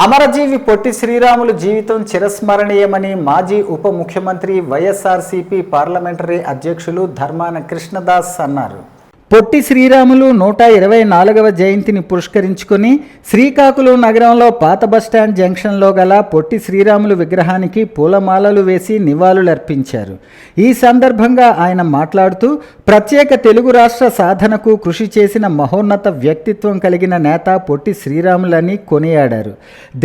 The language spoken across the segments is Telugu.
అమరజీవి పొట్టి శ్రీరాములు జీవితం చిరస్మరణీయమని మాజీ ఉప ముఖ్యమంత్రి వైఎస్ఆర్సీపీ పార్లమెంటరీ అధ్యక్షులు ధర్మాన కృష్ణదాస్ అన్నారు. పొట్టి శ్రీరాములు 124వ జయంతిని పురస్కరించుకుని శ్రీకాకుళం నగరంలో పాత బస్టాండ్ జంక్షన్లో గల పొట్టి శ్రీరాములు విగ్రహానికి పూలమాలలు వేసి నివాళులర్పించారు. ఈ సందర్భంగా ఆయన మాట్లాడుతూ ప్రత్యేక తెలుగు రాష్ట్ర సాధనకు కృషి చేసిన మహోన్నత వ్యక్తిత్వం కలిగిన నేత పొట్టి శ్రీరాములని కొనియాడారు.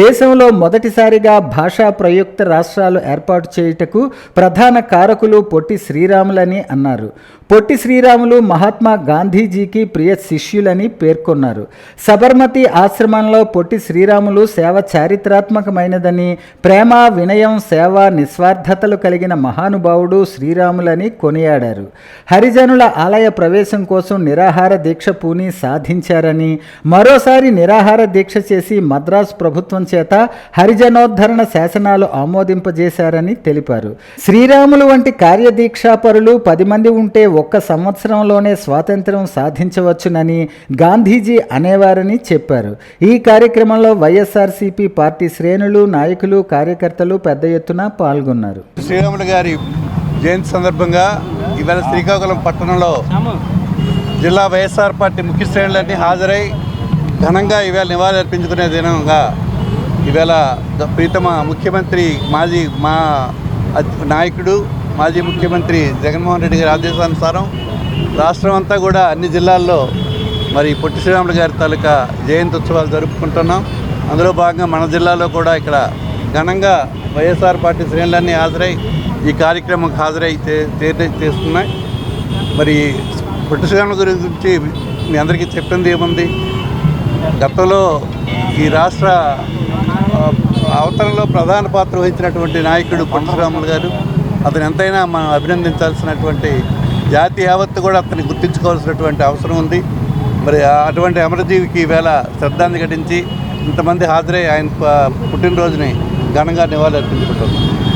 దేశంలో మొదటిసారిగా భాషా ప్రయుక్త రాష్ట్రాలు ఏర్పాటు చేయుటకు ప్రధాన కారకులు పొట్టి శ్రీరాములని అన్నారు. పొట్టి శ్రీరాములు మహాత్మా గాంధీజీకి ప్రియ శిష్యులని పేర్కొన్నారు. సబర్మతి ఆశ్రమంలో పొట్టి శ్రీరాములు సేవ చారిత్రాత్మకమైనదని, ప్రేమ, వినయం, సేవ, నిస్వార్థతలు కలిగిన మహానుభావుడు శ్రీరాములని కొనియాడారు. హరిజనుల ఆలయ ప్రవేశం కోసం నిరాహార దీక్ష పూని సాధించారని, మరోసారి నిరాహార దీక్ష చేసి మద్రాసు ప్రభుత్వం చేత హరిజనోద్ధరణ శాసనాలు ఆమోదింపజేశారని తెలిపారు. శ్రీరాములు వంటి కార్యదీక్షాపరులు 10 మంది ఉంటే ఒక్క సంవత్సరంలోనే స్వాతంత్ర్యం సాధించవచ్చునని గాంధీజీ అనేవారని చెప్పారు. ఈ కార్యక్రమంలో వైఎస్ఆర్సీపీ పార్టీ శ్రేణులు, నాయకులు, కార్యకర్తలు పెద్ద ఎత్తున పాల్గొన్నారు. శ్రీరాములు గారి జయంతి సందర్భంగా ఇవాళ శ్రీకాకుళం పట్టణంలో జిల్లా వైఎస్ఆర్ పార్టీ ముఖ్య శ్రేణులన్నీ హాజరై ఘనంగా ఇవాళ నివాళులు అర్పించుకునే దినంగా ఇవాళ ప్రీతమ ముఖ్యమంత్రి మా నాయకుడు మాజీ ముఖ్యమంత్రి జగన్మోహన్ రెడ్డి గారి ఆదేశానుసారం రాష్ట్రం అంతా కూడా అన్ని జిల్లాల్లో మరి పొట్టి శ్రీరాములు గారి తాలూకా జయంతి ఉత్సవాలు జరుపుకుంటున్నాం. అందులో భాగంగా మన జిల్లాలో కూడా ఇక్కడ ఘనంగా వైఎస్ఆర్ పార్టీ శ్రేణులన్నీ హాజరై ఈ కార్యక్రమం హాజరై చేస్తున్నాయి. మరి పొట్టి శ్రీరాములు గురించి మీ అందరికీ చెప్పింది ఏముంది, గతంలో ఈ రాష్ట్ర అవతరణలో ప్రధాన పాత్ర వహించినటువంటి నాయకుడు పొట్టి శ్రీరాములు గారు. అతను ఎంతైనా మనం అభినందించాల్సినటువంటి జాతి యావత్తు కూడా అతన్ని గుర్తించుకోవాల్సినటువంటి అవసరం ఉంది. మరి అటువంటి అమరజీవికి ఈవేళ శ్రద్ధాంజలి ఘటించి ఇంతమంది హాజరై ఆయన పుట్టినరోజుని ఘనంగా నివాళులు అర్పించుకుంటున్నాం.